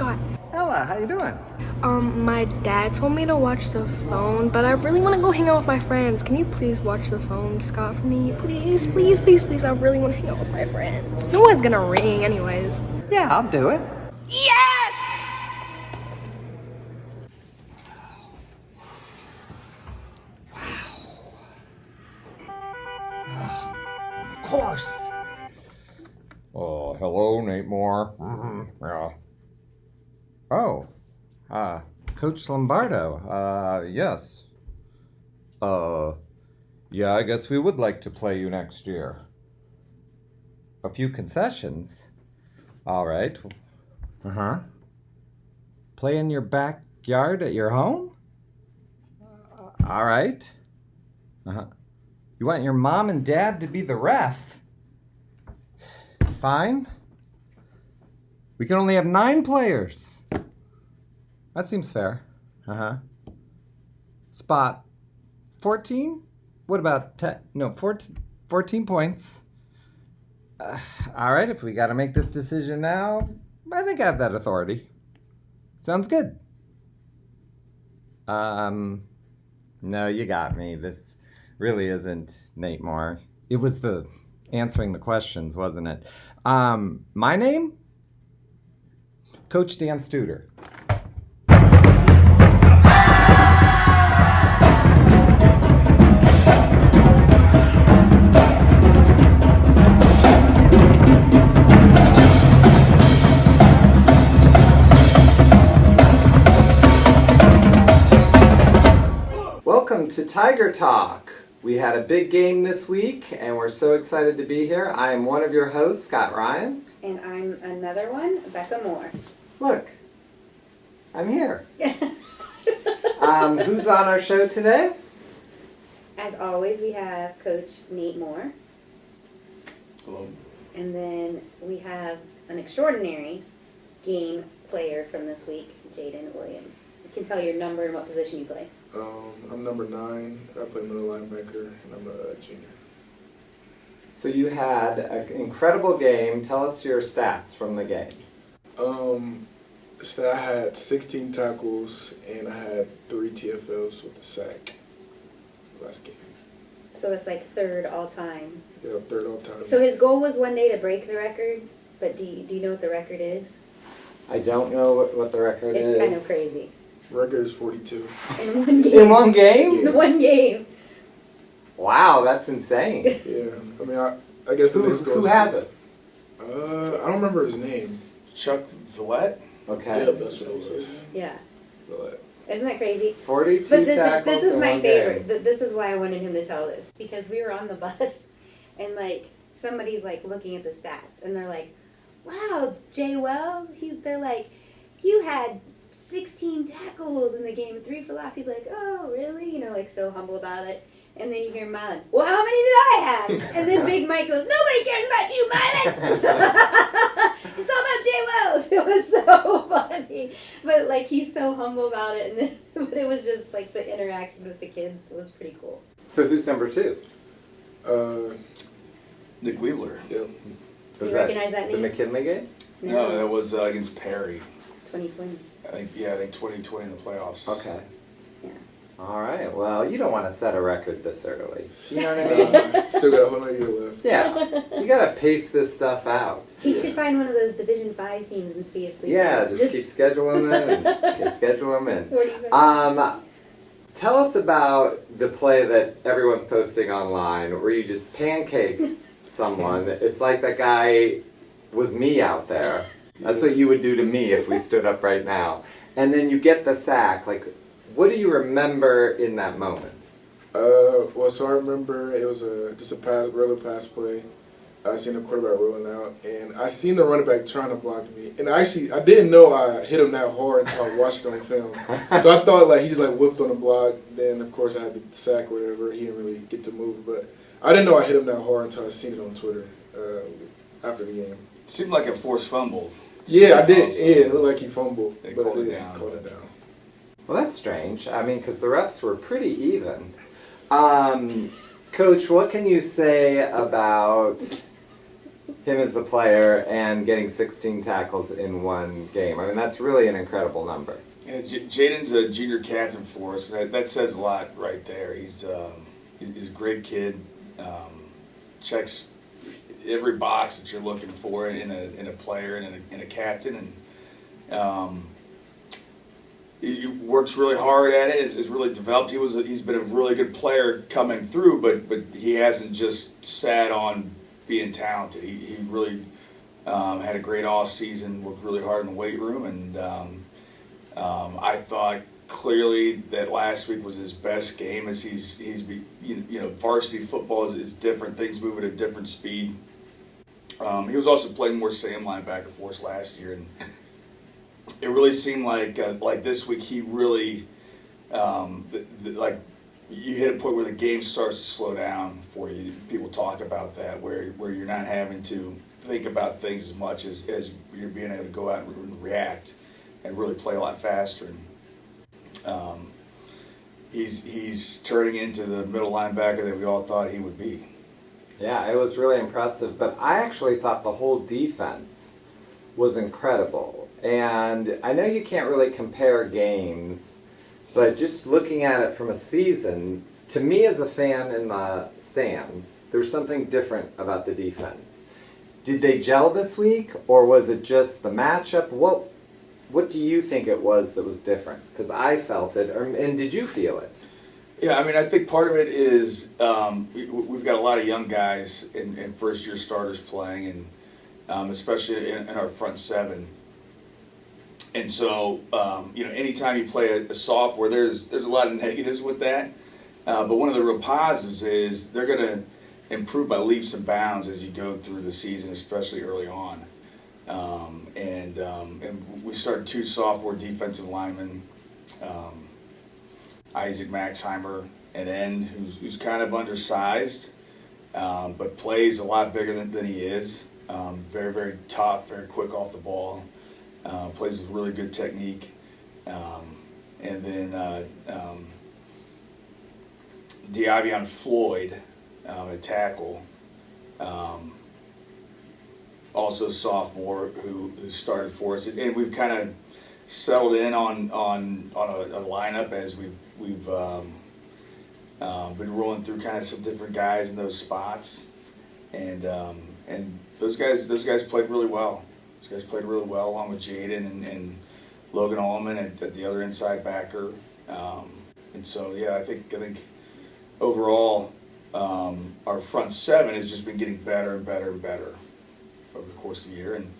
Scott. Ella, how you doing? My dad told me to watch the phone, but I really want to go hang out with my friends. Can you please watch the phone, Scott, for me? Please, please, please, please. I really want to hang out with my friends. No one's gonna ring anyways. Yeah, I'll do it. Yes! Of course. Oh, hello, Nate Moore. Yeah. Oh, Coach Lombardo. Yes. Yeah, I guess we would like to play you next year. A few concessions. All right. Play in your backyard at your home? All right. You want your mom and dad to be the ref? Fine. We can only have 9 players. That seems fair. Spot 14? What about 10? No, 14 points. All right, if we got to make this decision now, I think I have that authority. Sounds good. No, you got me. This really isn't Nate Moore. It was the answering the questions, wasn't it? My name? Coach Dan Studer. Welcome to Tiger Talk. We had a big game this week, and we're so excited to be here. I am one of your hosts, Scott Ryan. And I'm another one, Becca Moore. Look, I'm here. Who's on our show today? As always, we have Coach Nate Moore. Hello. And then we have an extraordinary game player from this week, Jaden Williams. You can tell your number and what position you play. I'm number 9. I play middle linebacker, and I'm a junior. So you had an incredible game. Tell us your stats from the game. So I had 16 tackles, and I had 3 TFLs with a sack last game. So it's like third all time. Yeah, third all time. So his goal was one day to break the record, but do you know what the record is? I don't know what the record is. It's kind of crazy. Record is 42. In one game. In one game? In one game. Wow, that's insane. Yeah, I mean, I guess the next goal. Who has it? I don't remember his name. Chuck Villette? Okay. Yeah, that's what it was. Yeah. Villette. Isn't that crazy? 42 But tackles this is in my one favorite. game. This is why I wanted him to tell this. Because we were on the bus, and, like, somebody's, like, looking at the stats. And they're like, wow, Jay Wells? They're like, you had 16 tackles in the game, 3 for loss. He's like, oh, really? You know, like, so humble about it. And then you hear Mylan, well, how many did I have? And then Big Mike goes, nobody cares about you, Mylan! It's all about Jay Wells. It was so funny. But, like, he's so humble about it. And then, but it was just, like, the interaction with the kids was pretty cool. So who's number 2? Nick Liebler. Yeah. Was You recognize that the name? McKinley game? No, that was against Perry. 2020. I think 2020 in the playoffs. Okay. Yeah. All right. Well, you don't want to set a record this early. You know what I mean? Still got a whole year left. Yeah. You got to pace this stuff out. He should find one of those Division 5 teams and see if we Yeah, just keep scheduling them and schedule them in. What do you think? Tell us about the play that everyone's posting online where you just pancake someone. It's like that guy was me out there. That's what you would do to me if we stood up right now. And then you get the sack. Like, what do you remember in that moment? Well, so I remember it was just a regular pass play. I seen the quarterback rolling out, and I seen the running back trying to block me. And I didn't know I hit him that hard until I watched it on film. So I thought, like, he just, like, whipped on the block. Then, of course, I had the sack or whatever. He didn't really get to move. But I didn't know I hit him that hard until I seen it on Twitter after the game. It seemed like a forced fumble. Yeah, I did. Yeah, it looked like he fumbled. They but called it they down. called it down. Well, that's strange. I mean, because the refs were pretty even. Coach, what can you say about him as a player and getting 16 tackles in one game. I mean, that's really an incredible number. Yeah, Jaden's a junior captain for us. That says a lot right there. He's a great kid. Checks every box that you're looking for in a player and in a captain, and he works really hard at it. Is really developed. He's been a really good player coming through, but he hasn't just sat on being talented. He really had a great off season. Worked really hard in the weight room, and I thought clearly that last week was his best game, as varsity football is different. Things move at a different speed. He was also playing more Sam linebacker for us last year, and it really seemed like this week he really you hit a point where the game starts to slow down for you. People talk about that, where you're not having to think about things as much as you're being able to go out and react and really play a lot faster. And he's turning into the middle linebacker that we all thought he would be. Yeah, it was really impressive, but I actually thought the whole defense was incredible. And I know you can't really compare games, but just looking at it from a season, to me as a fan in the stands, there's something different about the defense. Did they gel this week, or was it just the matchup? What do you think it was that was different? Because I felt it, and did you feel it? Yeah, I mean, I think part of it is we've got a lot of young guys and first-year starters playing, and especially in our front seven. And so, anytime you play a sophomore, there's a lot of negatives with that. But one of the real positives is they're going to improve by leaps and bounds as you go through the season, especially early on. And we started 2 sophomore defensive linemen, Isaac Maxheimer, an end who's kind of undersized, but plays a lot bigger than he is. Very, very tough, very quick off the ball. Plays with really good technique. And then Diavion Floyd, a tackle, also a sophomore who started for us. And we've kind of settled in on a lineup as we've been rolling through kind of some different guys in those spots. And those guys played really well. Those guys played really well along with Jaden and Logan Allman at the other inside backer. And so, yeah, I think overall our front seven has just been getting better and better and better over the course of the year. And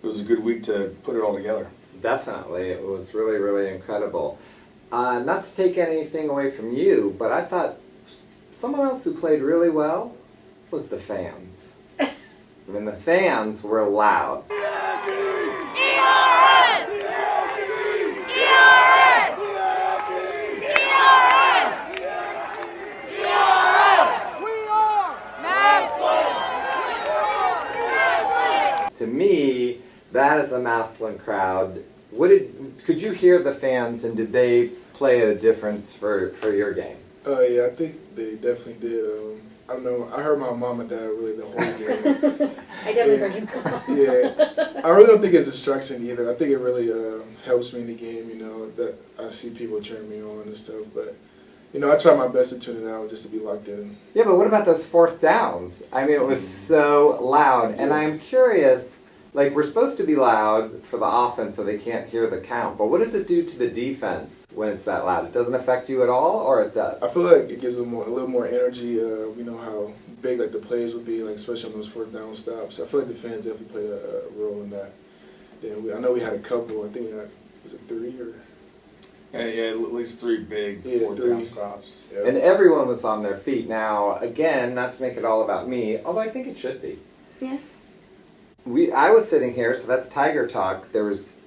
it was a good week to put it all together. Definitely. It was really, really incredible. Not to take anything away from you, but I thought someone else who played really well was the fans. I mean, the fans were loud. To me, that is a Massillon crowd. Could you hear the fans, and did they play a difference for your game? Yeah, I think they definitely did. I don't know. I heard my mom and dad really the whole game. I definitely heard you call. Yeah, I really don't think it's distraction either. I think it really helps me in the game. That I see people cheering me on and stuff. But I try my best to tune it out just to be locked in. Yeah, but what about those 4th downs? I mean, it was so loud, and I'm curious. Like, we're supposed to be loud for the offense so they can't hear the count, but what does it do to the defense when it's that loud? It doesn't affect you at all, or it does? I feel like it gives them a little more energy. We know how big the plays would be, especially on those 4th down stops. I feel like the fans definitely played a role in that. Then I know we had a couple. I think we had, was it 3 or? Yeah, at least 3 big 4th down stops. Yeah. And everyone was on their feet. Now, again, not to make it all about me, although I think it should be. Yeah. I was sitting here, so that's Tiger Talk. There was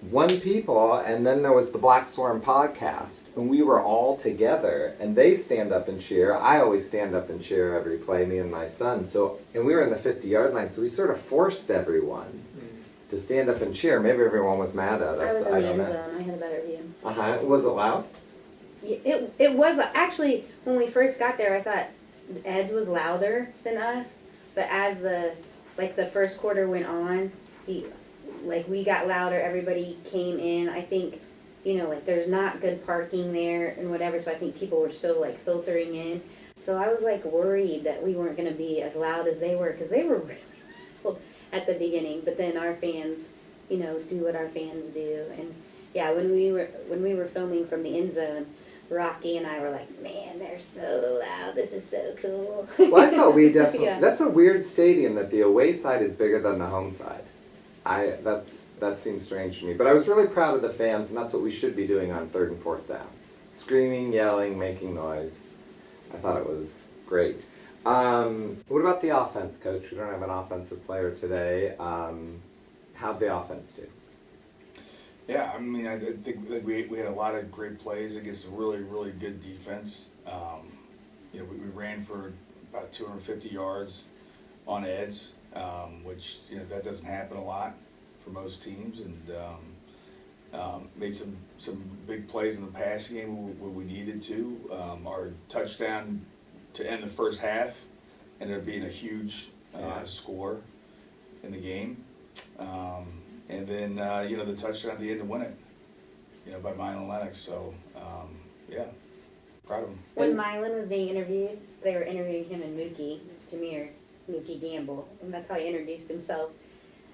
1 people, and then there was the Black Swarm podcast, and we were all together, and they stand up and cheer. I always stand up and cheer every play, me and my son. And we were in the 50-yard line, so we sort of forced everyone to stand up and cheer. Maybe everyone was mad at us. I was in the don't end know. zone. I had a better view. Was it loud? Yeah, it was actually, when we first got there, I thought Ed's was louder than us, but as the like the first quarter went on, we got louder, everybody came in. I think, like there's not good parking there and whatever, so I think people were still like filtering in. So I was like worried that we weren't going to be as loud as they were, because they were really loud at the beginning. But then our fans, do what our fans do. And yeah, when we were filming from the end zone, Rocky and I were like, man, they're so loud. This is so cool. Well, I thought we definitely. Yeah. That's a weird stadium that the away side is bigger than the home side. That seems strange to me. But I was really proud of the fans, and that's what we should be doing on 3rd and 4th down: screaming, yelling, making noise. I thought it was great. What about the offense, Coach? We don't have an offensive player today. How'd the offense do? Yeah, I mean, I think that we had a lot of great plays against a really, really good defense. We ran for about 250 yards on Eds, which, that doesn't happen a lot for most teams, and made some big plays in the passing game where we needed to. Our touchdown to end the first half ended up being a huge score in the game. And then, the touchdown at the end to win it, by Massillon Lennox. So, proud of him. When Mylon was being interviewed, they were interviewing him and Jameer Gamble, and that's how he introduced himself.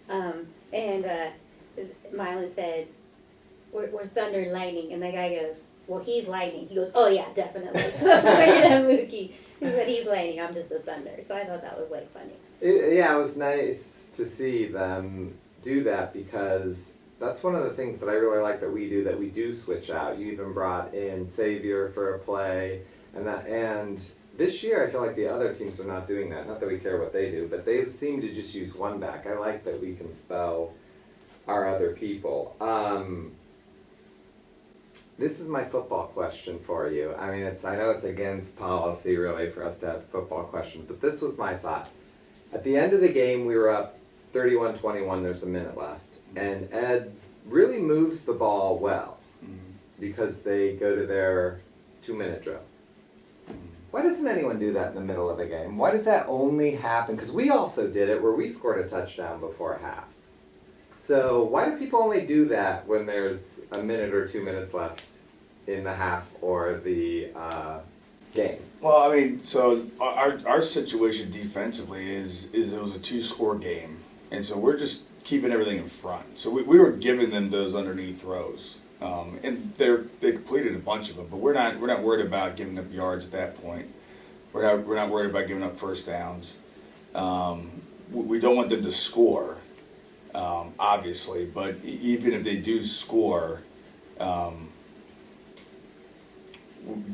Mylon said, we're thunder and lightning, and the guy goes, well, he's lightning. He goes, oh yeah, definitely. Mookie. He said, he's lightning, I'm just the thunder. So I thought that was like funny. It was nice to see them do that, because that's one of the things that I really like that we do switch out. You even brought in Xavier for a play, and this year I feel like the other teams are not doing that. Not that we care what they do, but they seem to just use one back. I like that we can spell our other people. This is my football question for you. I mean, I know it's against policy really for us to ask football questions, but this was my thought. At the end of the game, we were up 31-21, there's a minute left. And Ed really moves the ball well, because they go to their 2-minute drill. Why doesn't anyone do that in the middle of the game? Why does that only happen? Because we also did it where we scored a touchdown before half. So why do people only do that when there's a minute or 2 minutes left in the half or the game? Well, I mean, so our situation defensively is it was a 2-score game, and so we're just keeping everything in front. So we were giving them those underneath throws, and they completed a bunch of them. But we're not worried about giving up yards at that point. We're not worried about giving up first downs. We don't want them to score, obviously. But even if they do score,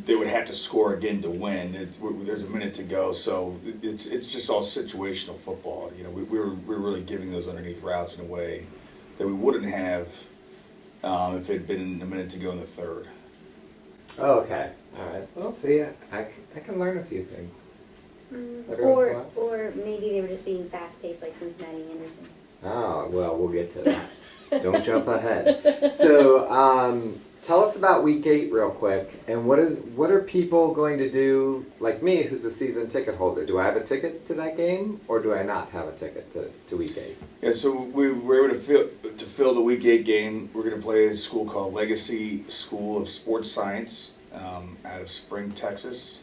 they would have to score again to win. There's a minute to go, so it's just all situational football. We're really giving those underneath routes in a way that we wouldn't have if it had been a minute to go in the third. Oh, okay. All right. Well, see, I can learn a few things. Or maybe they were just being fast-paced like Cincinnati Anderson. Oh, well, we'll get to that. Don't jump ahead. So, tell us about Week 8 real quick, and what are people going to do, like me, who's a season ticket holder? Do I have a ticket to that game, or do I not have a ticket to Week 8? Yeah, so we were able to fill the Week 8 game. We're going to play a school called Legacy School of Sports Science out of Spring, Texas.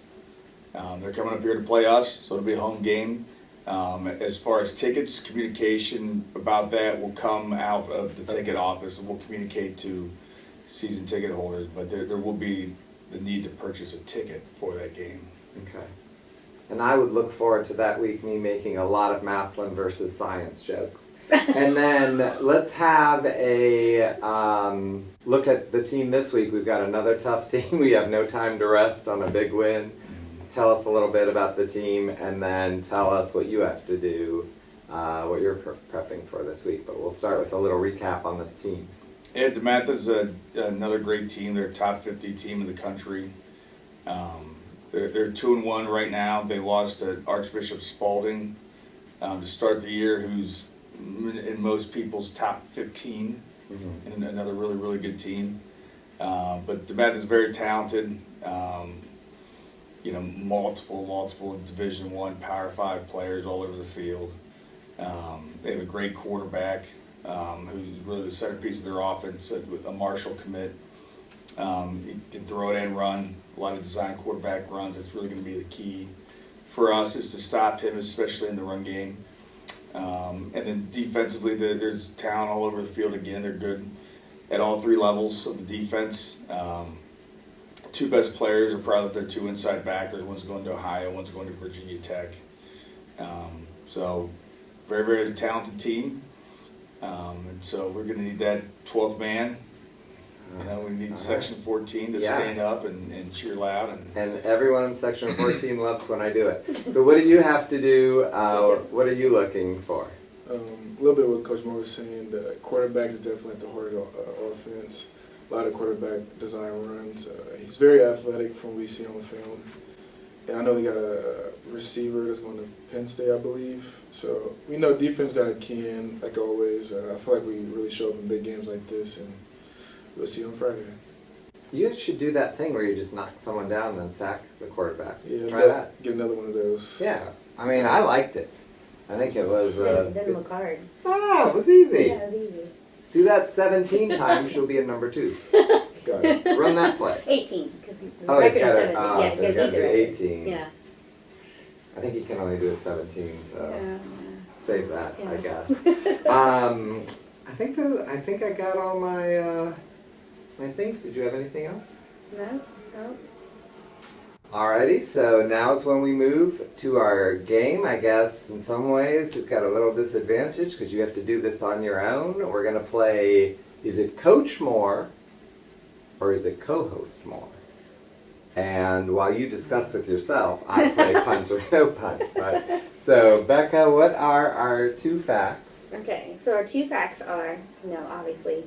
They're coming up here to play us, so it'll be a home game. As far as tickets, communication about that will come out of the ticket office, and we'll communicate to season ticket holders, but there will be the need to purchase a ticket for that game. Okay. And I would look forward to that week, me making a lot of Massillon versus science jokes. And then let's have a look at the team this week. We've got another tough team. We have no time to rest on a big win. Tell us a little bit about the team, and then tell us what you have to do, what you're prepping for this week. But we'll start with a little recap on this team. Yeah, DeMatha's another great team. They're a top 50 team in the country. They're 2-1 right now. They lost to Archbishop Spalding to start the year, who's in most people's top 15, and another really, really good team. But DeMatha's very talented. Multiple Division I Power 5 players all over the field. They have a great quarterback who's really the centerpiece of their offense, a Marshall commit. He can throw it and run, a lot of design quarterback runs. That's really going to be the key for us, is to stop him, especially in the run game. And then defensively, there's talent all over the field again. They're good at all three levels of the defense. Two best players are probably their two inside backers. One's going to Ohio, one's going to Virginia Tech. So very, very talented team. And so we're going to need that 12th man. You know, we need Section 14 to stand up and cheer loud. And everyone in Section 14 loves when I do it. So what do you have to do? What are you looking for? A little bit what Coach Moore was saying. The quarterback is definitely at the heart of the offense. A lot of quarterback design runs. He's very athletic from what we see on the film. And I know they got a receiver that's going to Penn State, I believe. So we know defense got a key in, like always. I feel like we really show up in big games like this, and we'll see on Friday. You should do that thing where you just knock someone down and then sack the quarterback. Yeah, try that. Get another one of those. Yeah, I mean, I liked it. I think it was. It didn't look hard. It was easy. Yeah, it was easy. Do that 17 times, she'll be in number 2. Got it. Run that play. 18, because the Oh, he's record is got 17. it. Yeah, So you you got gotta to beat do the record. 18. Yeah. I think he can only do it 17, so save that, I Yeah. guess. I think I got all my my things. Did you have anything else? No. Alrighty, so now's when we move to our game. I guess in some ways we've got a little disadvantage because you have to do this on your own. We're going to play, is it Coach More or is it Co-host More? And while you discuss with yourself, I play Punt or No Punt. Right? So Becca, what are our 2 facts? Okay, so our 2 facts are, obviously,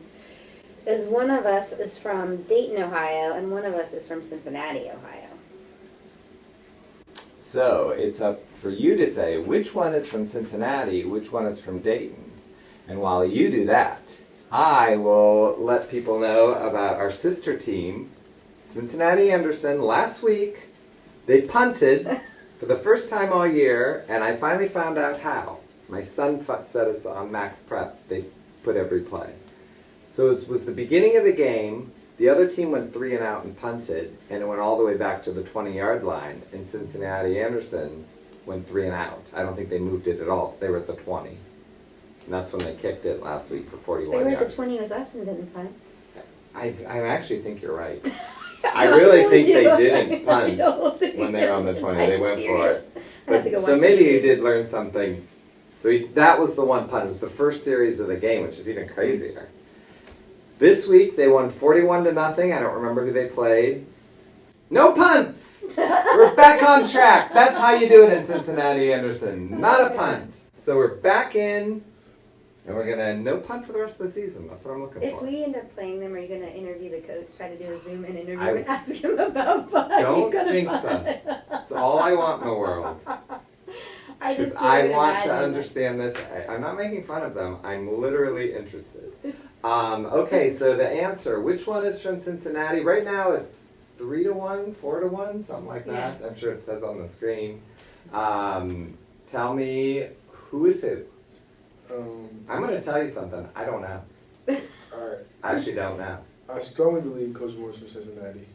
is one of us is from Dayton, Ohio, and one of us is from Cincinnati, Ohio. So it's up for you to say which one is from Cincinnati, which one is from Dayton. And while you do that, I will let people know about our sister team, Cincinnati Anderson. Last week, they punted for the first time all year, and I finally found out how. My son set us on max prep. They put every play. So it was the beginning of the game. The other team went 3 and out and punted, and it went all the way back to the 20-yard line, and Cincinnati Anderson went 3 and out. I don't think they moved it at all, so they were at the 20. And that's when they kicked it last week for 41 They were yards. at the 20 with us and didn't punt. I actually think you're right. I really think they didn't punt I when they were on the 20. I'm They went serious. for it. I have to go So watch maybe the he video. did learn something. So that was the one punt. It was the first series of the game, which is even crazier. This week they won 41-0. I don't remember who they played. No punts! We're back on track. That's how you do it in Cincinnati Anderson. Not a punt. So we're back in, and we're going to no punt for the rest of the season. That's what I'm looking If for. we end up playing them, are you going to interview the coach, try to do a Zoom-in interview I- and ask him about punt? Are you Don't gonna jinx punt? us. That's all I want in the world. I Because just I can't want to imagine. understand this. I'm not making fun of them. I'm literally interested. Okay, so the answer, which one is from Cincinnati? Right now it's 3-1, 4-1, something like that. I'm sure it says on the screen. Tell me, who is who? I'm going to tell you something. I don't know. All right. I actually don't know. I strongly believe Coach Moore's from Cincinnati.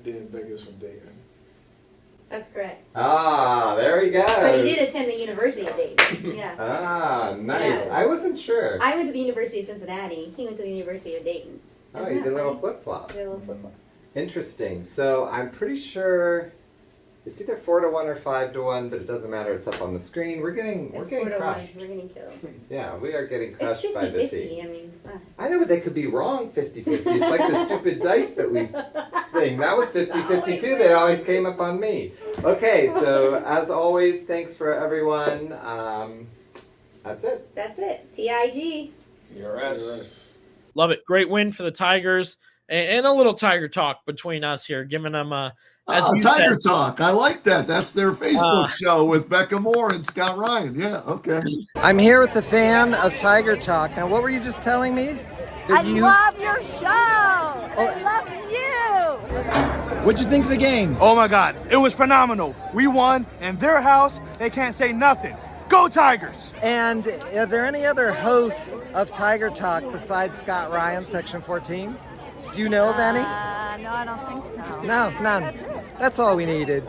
Then Becca's from Dayton. That's correct. There we go. But he did attend the University of Dayton. Yeah. Nice. Yeah. I wasn't sure. I went to the University of Cincinnati. He went to the University of Dayton. Oh, you did a little flip-flop. Did a little flip-flop. Interesting. So I'm pretty sure it's either 4-1 or 5-1, but it doesn't matter. It's up on the screen. We're getting It's crushed. 4-1. We're getting killed. Yeah, we are getting It's crushed by the 50-50. team. I mean, it's not. I know, but they could be wrong 50-50. It's like the stupid dice that we thing. That was 50-50 too. They always came up on me. Okay, so as always, thanks for everyone. That's it. That's it. TIG. ERS. Love it. Great win for the Tigers, and a little Tiger talk between us here, giving them as you Tiger said. Talk. I like that. That's their Facebook show with Becca Moore and Scott Ryan. Yeah, okay. I'm here with the fan of Tiger Talk. Now, what were you just telling me? I love your show. I love you. What'd you think of the game? Oh my God, it was phenomenal. We won in their house. They can't say nothing. Go Tigers! And are there any other hosts of Tiger Talk besides Scott Ryan, Section 14? Do you know of any? No, I don't think so. No, none. That's it. That's all we needed.